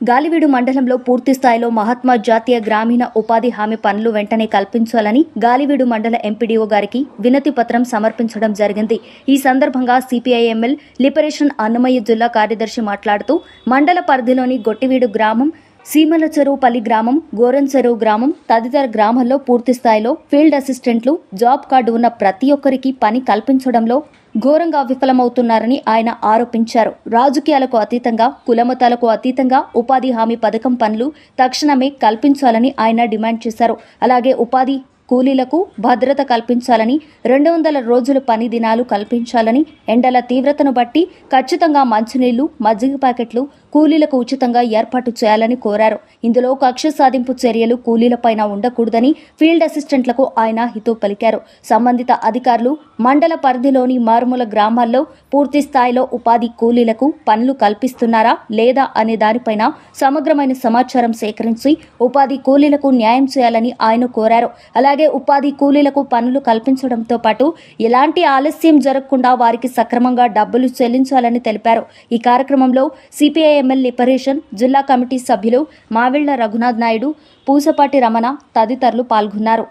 గాలివీడు మండలంలో పూర్తి స్థాయిలో మహాత్మా జాతీయ గ్రామీణ ఉపాధి హామీ పనులు వెంటనే కల్పించాలని గాలివీడు మండల ఎంపీడీఓ గారికి వినతి పత్రం సమర్పించడం జరిగింది. ఈ సందర్భంగా సిపిఐ-ఎంఎల్ లిబరేషన్ అన్నమయ్య జిల్లా కార్యదర్శి మాట్లాడుతూ మండల పరిధిలోని గొట్టివీడు గ్రామం, సీమలచెరువుపల్లి గ్రామం, గోరంచెరువు గ్రామం తదితర గ్రామాల్లో పూర్తి స్థాయిలో ఫీల్డ్ అసిస్టెంట్లు, జాబ్ కార్డు ఉన్న ప్రతి ఒక్కరికి పని కల్పించడంలో ఘోరంగా విఫలమవుతున్నారని ఆయన ఆరోపించారు. రాజకీయాలకు అతీతంగా, కులమతాలకు అతీతంగా ఉపాధి హామీ పథకం పనులు తక్షణమే కల్పించాలని ఆయన డిమాండ్ చేశారు. అలాగే ఉపాధి కూలీలకు భద్రత కల్పించాలని, 200 రోజుల పని దినాలు కల్పించాలని, ఎండల తీవ్రతను బట్టి ఖచ్చితంగా మంచినీళ్లు, మజ్జిగ ప్యాకెట్లు కూలీలకు ఉచితంగా ఏర్పాటు చేయాలని కోరారు. ఇందులో కక్ష సాధింపు చర్యలు కూలీలపైన ఉండకూడదని ఫీల్డ్ అసిస్టెంట్లకు ఆయన హితవు పలికారు. సంబంధిత అధికారులు మండల పరిధిలోని మారుమూల గ్రామాల్లో పూర్తి స్థాయిలో ఉపాధి కూలీలకు పనులు కల్పిస్తున్నారా లేదా అనే దానిపైన సమగ్రమైన సమాచారం సేకరించి ఉపాధి కూలీలకు న్యాయం చేయాలని ఆయన కోరారు. అలాగే ఉపాధి కూలీలకు పనులు కల్పించడంతో పాటు ఎలాంటి ఆలస్యం జరగకుండా వారికి సక్రమంగా డబ్బులు చెల్లించాలని తెలిపారు. ఈ కార్యక్రమంలో సిపిఐ-ఎంఎల్ లిబరేషన్ జిల్లా కమిటీ సభ్యులు మావిళ్ల రఘునాథ్ నాయుడు, పూసపాటి రమణ తదితరులు పాల్గొన్నారు.